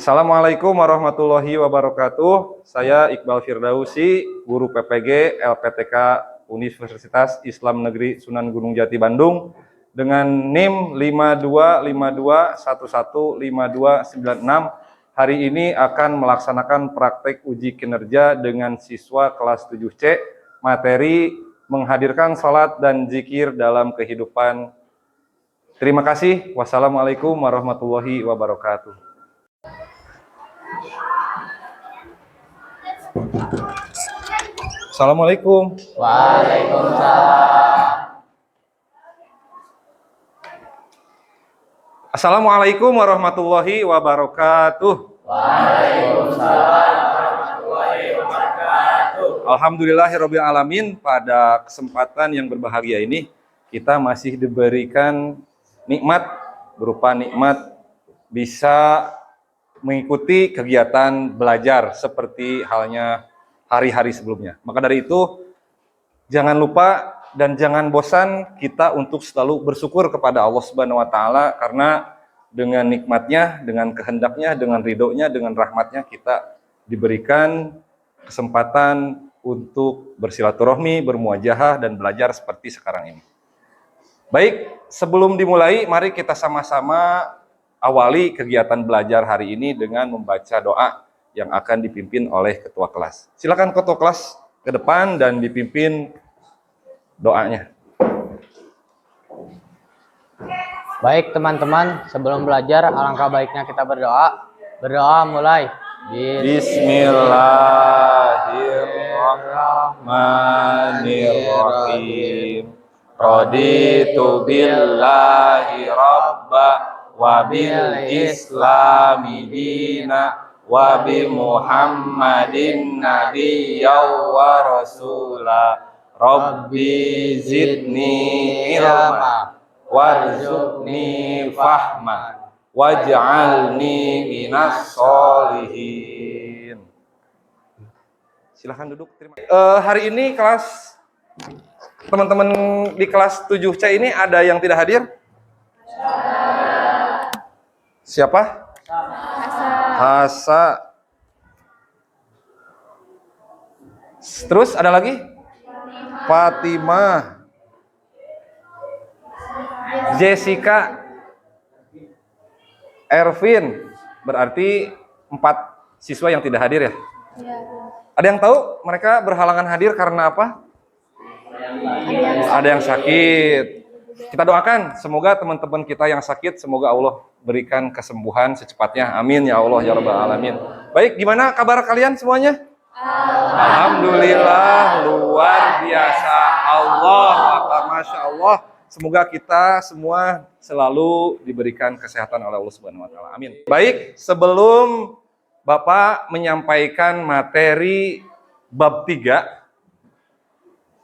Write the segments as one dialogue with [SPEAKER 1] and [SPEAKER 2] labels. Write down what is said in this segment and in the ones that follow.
[SPEAKER 1] Assalamualaikum warahmatullahi wabarakatuh. Saya Iqbal Firdausi, guru PPG LPTK Universitas Islam Negeri Sunan Gunung Jati Bandung dengan NIM 5252115296. Hari ini akan melaksanakan praktek uji kinerja dengan siswa kelas 7C, materi menghadirkan salat dan zikir dalam kehidupan. Terima kasih. Wassalamualaikum warahmatullahi wabarakatuh. Assalamualaikum.
[SPEAKER 2] Waalaikumsalam.
[SPEAKER 1] Assalamualaikum warahmatullahi wabarakatuh.
[SPEAKER 2] Waalaikumsalam warahmatullahi wabarakatuh.
[SPEAKER 1] Alhamdulillahirabbil alamin, pada kesempatan yang berbahagia ini kita masih diberikan nikmat berupa nikmat bisa mengikuti kegiatan belajar seperti halnya hari-hari sebelumnya. Maka dari itu, jangan lupa dan jangan bosan kita untuk selalu bersyukur kepada Allah Subhanahu wa taala, karena dengan nikmatnya, dengan kehendaknya, dengan ridhonya, dengan rahmatnya kita diberikan kesempatan untuk bersilaturahmi, bermuajahah dan belajar seperti sekarang ini. Baik, sebelum dimulai, mari kita sama-sama awali kegiatan belajar hari ini dengan membaca doa yang akan dipimpin oleh ketua kelas. Silakan ketua kelas ke depan dan dipimpin doanya.
[SPEAKER 2] Baik teman-teman, sebelum belajar alangkah baiknya kita berdoa. Berdoa mulai.
[SPEAKER 1] Bismillahirrahmanirrahim. Raditu billahi rabba wa bil islami dina wa bi Muhammadin nabiyyan wa rasula. Rabbi zidni ilma warzuqni fahma waj'alni minas sholihin. Silahkan duduk. Hari ini teman-teman di kelas 7C ini ada yang tidak hadir? Siapa? Hasa. Terus ada lagi? Fatimah. Jessica. Ervin. Berarti 4 siswa yang tidak hadir ya? Ada yang tahu mereka berhalangan hadir karena apa? Ada yang sakit. Kita doakan semoga teman-teman kita yang sakit, semoga Allah berikan kesembuhan secepatnya. Amin ya Allah ya rabbal alamin. Baik, gimana kabar kalian semuanya? Alhamdulillah, luar biasa. Allah akbar, masya Allah. Semoga kita semua selalu diberikan kesehatan oleh Allah Subhanahu wa taala. Amin. Baik, sebelum Bapak menyampaikan materi bab 3,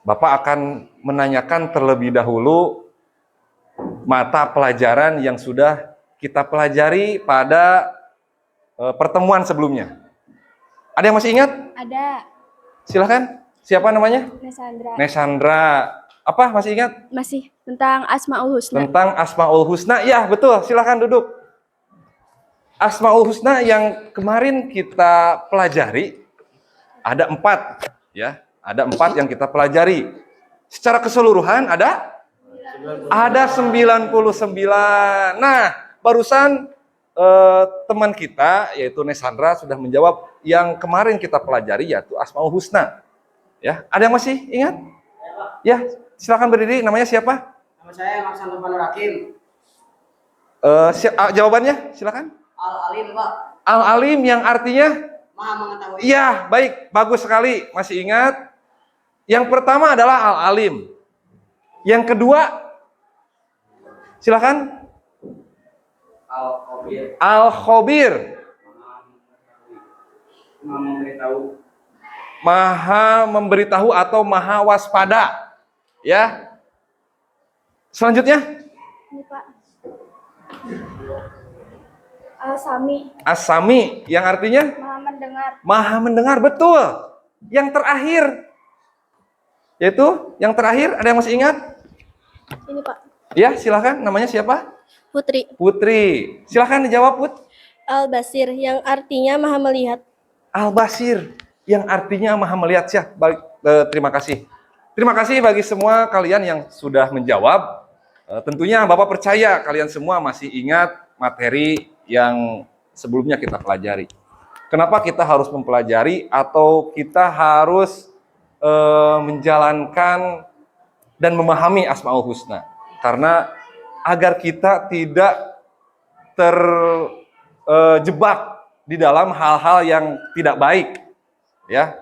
[SPEAKER 1] Bapak akan menanyakan terlebih dahulu mata pelajaran yang sudah kita pelajari pada pertemuan sebelumnya. Ada yang masih ingat?
[SPEAKER 3] Ada.
[SPEAKER 1] Silahkan. Siapa namanya?
[SPEAKER 3] Nesandra.
[SPEAKER 1] Nesandra. Apa masih ingat?
[SPEAKER 3] Masih tentang Asmaul Husna.
[SPEAKER 1] Tentang Asmaul Husna. Ya, betul. Silahkan duduk. Asmaul Husna yang kemarin kita pelajari ada 4, ya. Ada 4 yang kita pelajari. Secara keseluruhan ada 99. Nah, barusan teman kita yaitu Nesandra sudah menjawab yang kemarin kita pelajari, yaitu Asmaul Husna. Ya, ada yang masih ingat? Ya, silakan berdiri. Namanya siapa?
[SPEAKER 4] Nama saya Maksan Tufanur Hakim.
[SPEAKER 1] Jawabannya silakan.
[SPEAKER 4] Al-Alim, Pak.
[SPEAKER 1] Al-Alim yang artinya?
[SPEAKER 4] Maha mengetahui.
[SPEAKER 1] Iya, baik, bagus sekali. Masih ingat? Yang pertama adalah Al-Alim. Yang kedua, silakan.
[SPEAKER 4] Al-Khabir.
[SPEAKER 1] Al-Khabir.
[SPEAKER 4] Maha memberitahu.
[SPEAKER 1] Maha memberitahu atau maha waspada. Ya. Selanjutnya?
[SPEAKER 3] Ini Pak. Al-Sami.
[SPEAKER 1] As-Sami yang artinya?
[SPEAKER 3] Maha mendengar.
[SPEAKER 1] Maha mendengar, betul. Yang terakhir, yaitu yang terakhir, ada yang masih ingat?
[SPEAKER 3] Ini Pak.
[SPEAKER 1] Ya, silakan. Namanya siapa?
[SPEAKER 3] Putri.
[SPEAKER 1] Putri. Silakan dijawab, Put.
[SPEAKER 3] Al-Basir yang artinya Maha Melihat.
[SPEAKER 1] Al-Basir yang artinya Maha Melihat. Siap. Baik, terima kasih. Terima kasih bagi semua kalian yang sudah menjawab. Tentunya Bapak percaya kalian semua masih ingat materi yang sebelumnya kita pelajari. Kenapa kita harus mempelajari atau kita harus menjalankan dan memahami Asmaul Husna? Karena agar kita tidak terjebak di dalam hal-hal yang tidak baik, ya.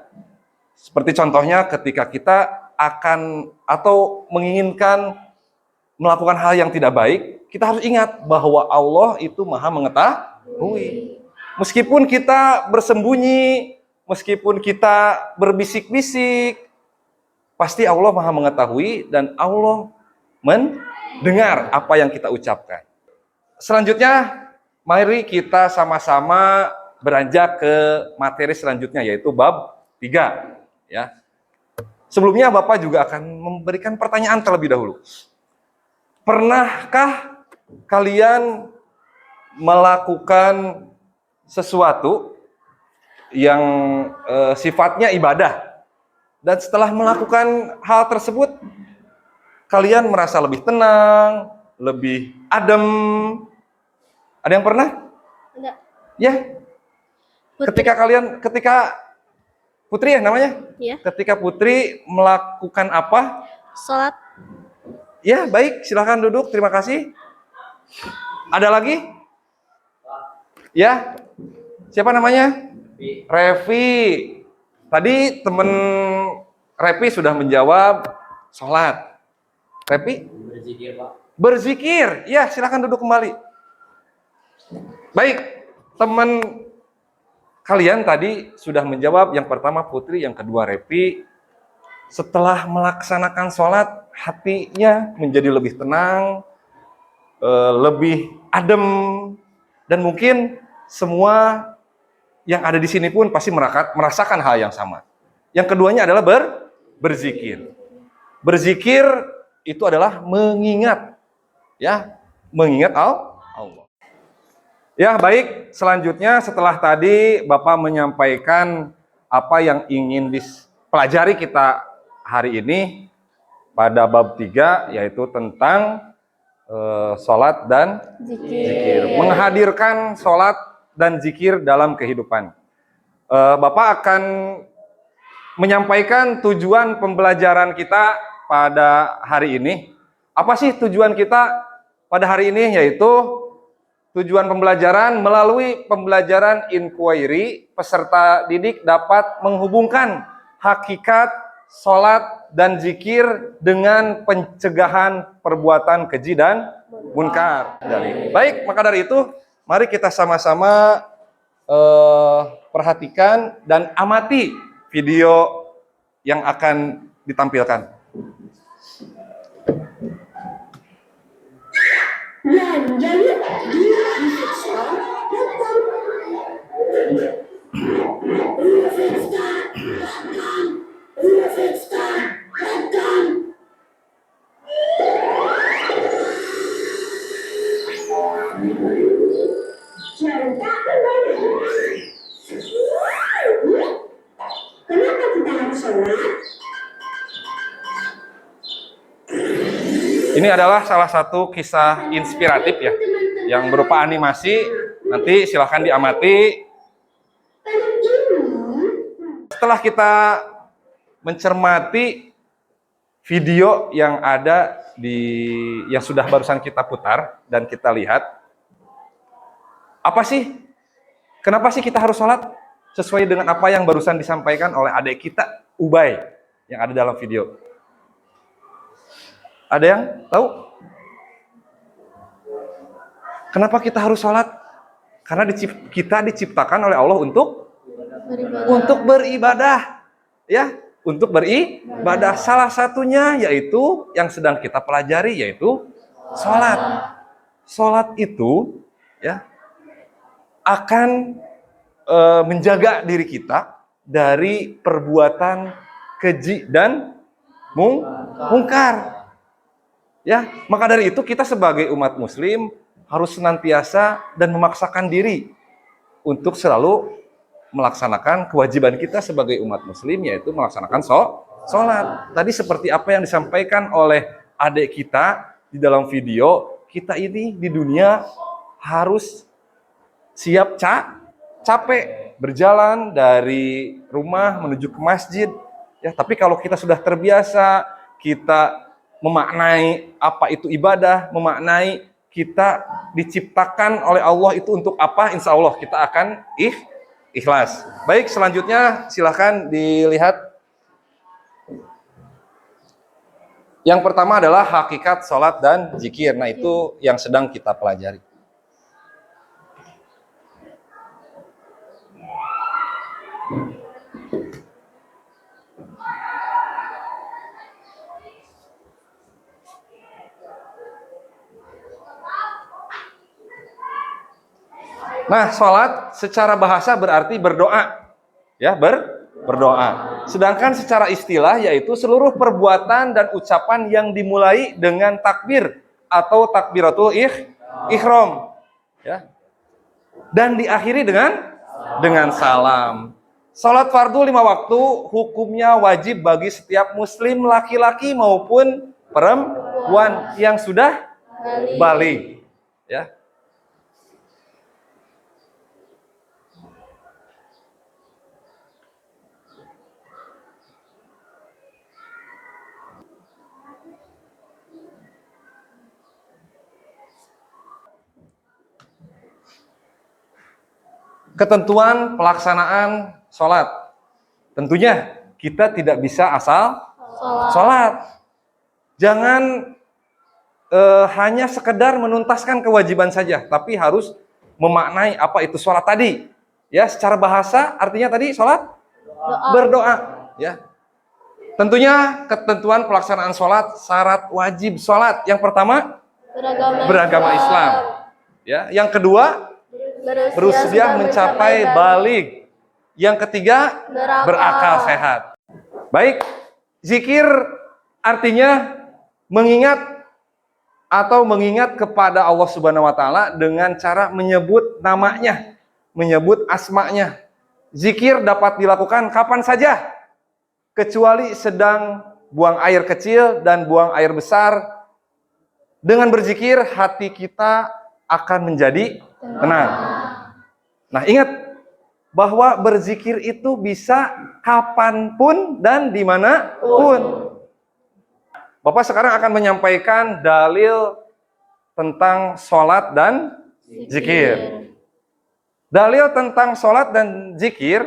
[SPEAKER 1] Seperti contohnya ketika kita akan atau menginginkan melakukan hal yang tidak baik, kita harus ingat bahwa Allah itu Maha mengetahui. Meskipun kita bersembunyi, meskipun kita berbisik-bisik, pasti Allah Maha mengetahui dan Allah mendengar apa yang kita ucapkan. Selanjutnya, mari kita sama-sama beranjak ke materi selanjutnya, yaitu bab 3. Ya. Sebelumnya Bapak juga akan memberikan pertanyaan terlebih dahulu. Pernahkah kalian melakukan sesuatu yang sifatnya ibadah, dan setelah melakukan hal tersebut kalian merasa lebih tenang, lebih adem? Ada yang pernah?
[SPEAKER 3] Enggak.
[SPEAKER 1] Ya.
[SPEAKER 3] Putri.
[SPEAKER 1] Ketika Putri ya namanya?
[SPEAKER 3] Iya.
[SPEAKER 1] Ketika Putri melakukan apa?
[SPEAKER 3] Sholat.
[SPEAKER 1] Ya, baik, silahkan duduk. Terima kasih. Ada lagi? Ya. Siapa namanya? Revi. Tadi teman Revi sudah menjawab sholat. Revi?
[SPEAKER 2] Berzikir, Pak.
[SPEAKER 1] Berzikir. Ya, silahkan duduk kembali. Baik, teman kalian tadi sudah menjawab. Yang pertama Putri, yang kedua Revi. Setelah melaksanakan sholat, hatinya menjadi lebih tenang, lebih adem, dan mungkin semua yang ada di sini pun pasti merasakan hal yang sama. Yang keduanya adalah berzikir. Berzikir itu adalah mengingat, ya, mengingat Allah. Ya, baik. Selanjutnya setelah tadi Bapak menyampaikan apa yang ingin dipelajari kita hari ini pada bab 3, yaitu tentang sholat dan zikir. Menghadirkan sholat dan zikir dalam kehidupan. Bapak akan menyampaikan tujuan pembelajaran kita pada hari ini. Apa sih tujuan kita pada hari ini? Yaitu tujuan pembelajaran, melalui pembelajaran inquiry, peserta didik dapat menghubungkan hakikat sholat dan zikir dengan pencegahan perbuatan keji dan munkar. Baik, maka dari itu, mari kita sama-sama perhatikan dan amati video yang akan ditampilkan.
[SPEAKER 5] Kenapa kita harus sholat?
[SPEAKER 1] Ini adalah salah satu kisah inspiratif ya, yang berupa animasi. Nanti silahkan diamati. Setelah kita mencermati video yang ada yang sudah barusan kita putar dan kita lihat, apa sih? Kenapa sih kita harus sholat? Sesuai dengan apa yang barusan disampaikan oleh adik kita, Ubay, yang ada dalam video. Ada yang tahu? Kenapa kita harus sholat? Karena kita diciptakan oleh Allah untuk beribadah. Ya, untuk beribadah. Salah satunya yaitu yang sedang kita pelajari, yaitu sholat. Sholat itu ya akan menjaga diri kita dari perbuatan keji dan mungkar. Ya, maka dari itu kita sebagai umat muslim harus senantiasa dan memaksakan diri untuk selalu melaksanakan kewajiban kita sebagai umat muslim, yaitu melaksanakan sholat. Tadi seperti apa yang disampaikan oleh adik kita di dalam video, kita ini di dunia harus siap capek berjalan dari rumah menuju ke masjid. Ya, tapi kalau kita sudah terbiasa, kita memaknai apa itu ibadah, memaknai kita diciptakan oleh Allah itu untuk apa, insya Allah kita akan ikhlas. Baik, selanjutnya silahkan dilihat. Yang pertama adalah hakikat sholat dan zikir. Nah, itu yang sedang kita pelajari. Nah, sholat secara bahasa berarti berdoa, ya, berdoa. Sedangkan secara istilah yaitu seluruh perbuatan dan ucapan yang dimulai dengan takbir atau takbiratul ihram, ya, dan diakhiri dengan salam. Sholat fardu 5 waktu hukumnya wajib bagi setiap muslim laki-laki maupun perempuan yang sudah baligh, ya. Ketentuan pelaksanaan sholat. Tentunya kita tidak bisa asal sholat. Jangan hanya sekedar menuntaskan kewajiban saja, tapi harus memaknai apa itu sholat tadi. Ya, secara bahasa artinya tadi sholat berdoa. Ya. Tentunya ketentuan pelaksanaan sholat, syarat wajib sholat. Yang pertama, beragama Islam. Ya. Yang kedua, berusia mencapai baligh. Yang ketiga, berakal sehat. Baik, zikir artinya mengingat atau mengingat kepada Allah Subhanahu wa taala dengan cara menyebut namanya, menyebut asmanya. Zikir dapat dilakukan kapan saja, kecuali sedang buang air kecil dan buang air besar. Dengan berzikir, hati kita akan menjadi tenang. Nah, ingat bahwa berzikir itu bisa kapanpun dan dimanapun. Bapak sekarang akan menyampaikan dalil tentang sholat dan zikir. Dalil tentang sholat dan zikir,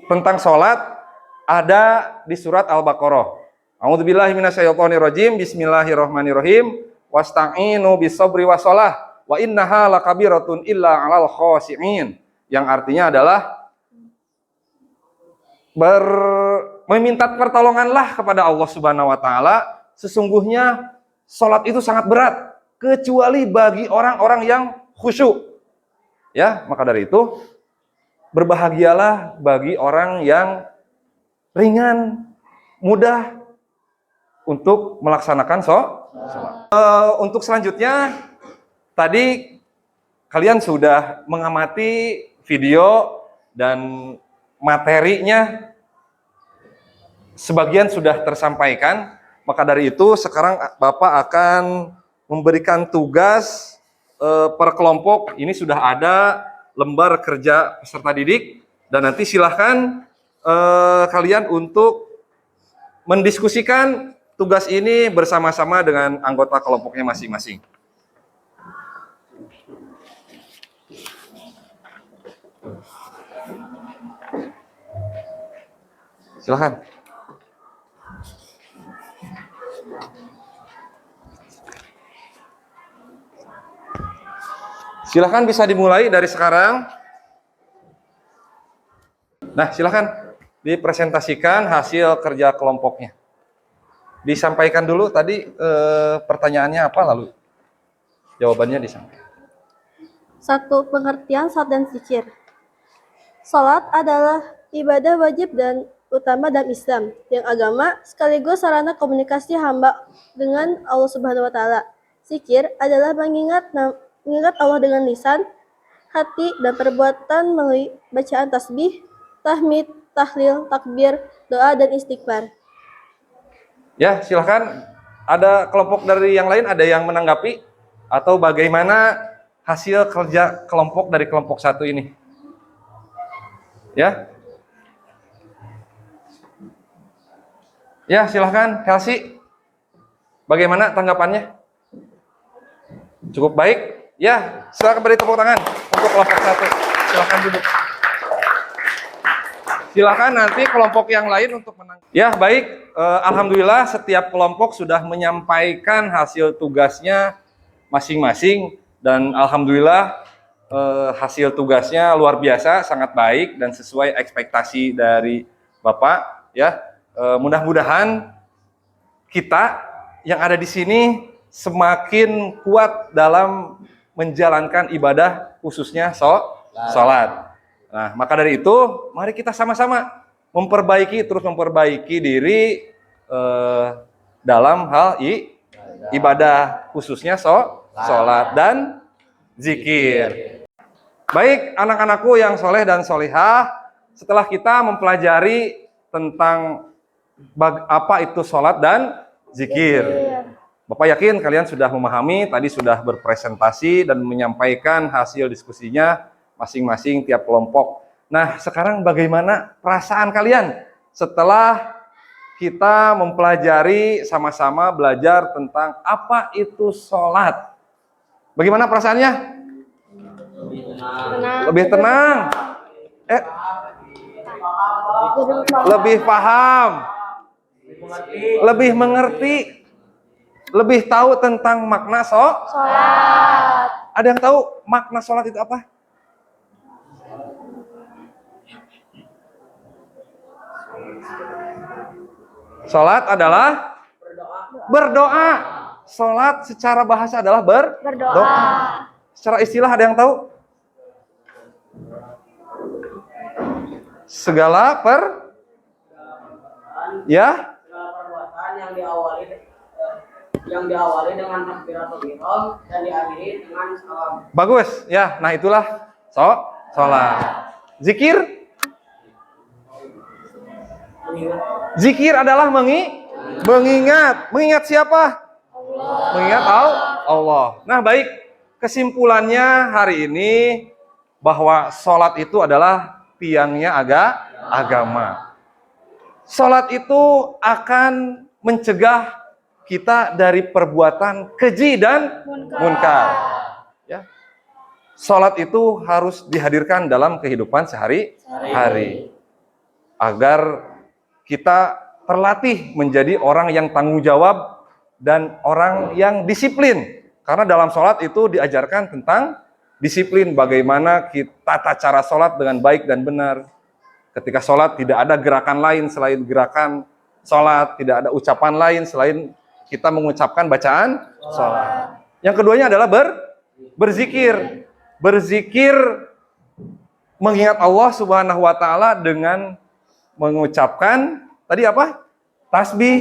[SPEAKER 1] tentang sholat ada di surat Al-Baqarah. A'udzubillahi minasyaitonirrajim. Bismillahirrahmanirrahim. Wasta'inu bis-sabri was-shalah wa innaha lakabiratun illa 'alal khashi'in. Yang artinya adalah meminta pertolonganlah kepada Allah Subhanahu wa taala. Sesungguhnya salat itu sangat berat kecuali bagi orang-orang yang khusyuk. Ya, maka dari itu berbahagialah bagi orang yang ringan, mudah untuk melaksanakan sholat. Untuk selanjutnya, tadi kalian sudah mengamati video dan materinya, sebagian sudah tersampaikan. Maka dari itu sekarang Bapak akan memberikan tugas per kelompok. Ini sudah ada lembar kerja peserta didik, dan nanti silahkan kalian untuk mendiskusikan tugas ini bersama-sama dengan anggota kelompoknya masing-masing. Silahkan. Silahkan, bisa dimulai dari sekarang. Nah, silahkan dipresentasikan hasil kerja kelompoknya. Disampaikan dulu tadi pertanyaannya apa, lalu jawabannya disampaikan.
[SPEAKER 3] 1. Pengertian salat dan zikir. Salat adalah ibadah wajib dan utama dalam Islam, yang agama sekaligus sarana komunikasi hamba dengan Allah Subhanahu wa taala. Zikir adalah mengingat Allah dengan lisan, hati, dan perbuatan melalui bacaan tasbih, tahmid, tahlil, takbir, doa, dan istighfar.
[SPEAKER 1] Ya, silahkan. Ada kelompok dari yang lain, ada yang menanggapi? Atau bagaimana hasil kerja kelompok dari kelompok satu ini? Ya, ya silahkan, Helsi. Bagaimana tanggapannya? Cukup baik? Ya, silahkan beri tepuk tangan untuk kelompok satu. Silahkan duduk. Silahkan nanti kelompok yang lain untuk menang. Ya, baik. Alhamdulillah setiap kelompok sudah menyampaikan hasil tugasnya masing-masing. Dan alhamdulillah hasil tugasnya luar biasa, sangat baik dan sesuai ekspektasi dari Bapak. Ya, mudah-mudahan kita yang ada di sini semakin kuat dalam menjalankan ibadah, khususnya sholat. Nah, maka dari itu, mari kita sama-sama terus memperbaiki diri dalam hal ibadah, khususnya sholat dan zikir. Baik, anak-anakku yang soleh dan solihah, setelah kita mempelajari tentang apa itu sholat dan zikir, Bapak yakin kalian sudah memahami, tadi sudah berpresentasi dan menyampaikan hasil diskusinya masing-masing tiap kelompok. Nah, sekarang bagaimana perasaan kalian setelah kita mempelajari sama-sama belajar tentang apa itu sholat? Bagaimana perasaannya? Lebih tenang. Lebih paham. Lebih mengerti. Lebih tahu tentang makna sholat. Ada yang tahu makna sholat itu apa? Sholat adalah berdoa. Sholat secara bahasa adalah berdoa. Secara istilah ada yang tahu? Segala
[SPEAKER 4] perbuatan yang diawali dengan takbiratul ihram dan diakhiri dengan salam.
[SPEAKER 1] Bagus, ya. Nah itulah sholat. Zikir? Zikir adalah mengingat. Mengingat siapa? Allah. Mengingat Allah. Nah baik, kesimpulannya hari ini bahwa sholat itu adalah tiangnya agama. Sholat itu akan mencegah kita dari perbuatan keji dan munkar. Ya. Sholat itu harus dihadirkan dalam kehidupan sehari-hari agar kita terlatih menjadi orang yang tanggung jawab dan orang yang disiplin. Karena dalam sholat itu diajarkan tentang disiplin, bagaimana kita tata cara sholat dengan baik dan benar. Ketika sholat tidak ada gerakan lain selain gerakan sholat, tidak ada ucapan lain selain kita mengucapkan bacaan sholat. Yang keduanya adalah berzikir. Berzikir mengingat Allah Subhanahu wa Ta'ala dengan mengucapkan tadi apa? Tasbih,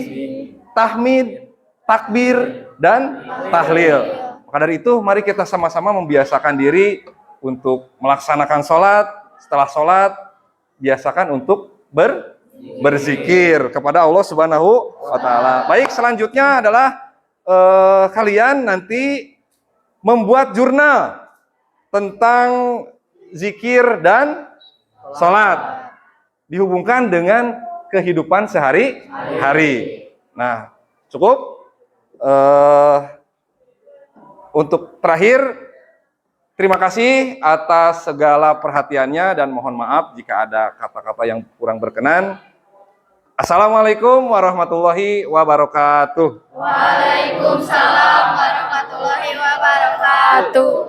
[SPEAKER 1] tahmid, takbir, dan tahlil. Maka dari itu, mari kita sama-sama membiasakan diri untuk melaksanakan sholat. Setelah sholat, biasakan untuk berzikir kepada Allah Subhanahu wa Ta'ala. Baik, selanjutnya adalah kalian nanti membuat jurnal tentang zikir dan sholat, dihubungkan dengan kehidupan sehari-hari. Nah, cukup. Untuk terakhir, terima kasih atas segala perhatiannya dan mohon maaf jika ada kata-kata yang kurang berkenan. Assalamualaikum warahmatullahi wabarakatuh.
[SPEAKER 6] Waalaikumsalam warahmatullahi wabarakatuh.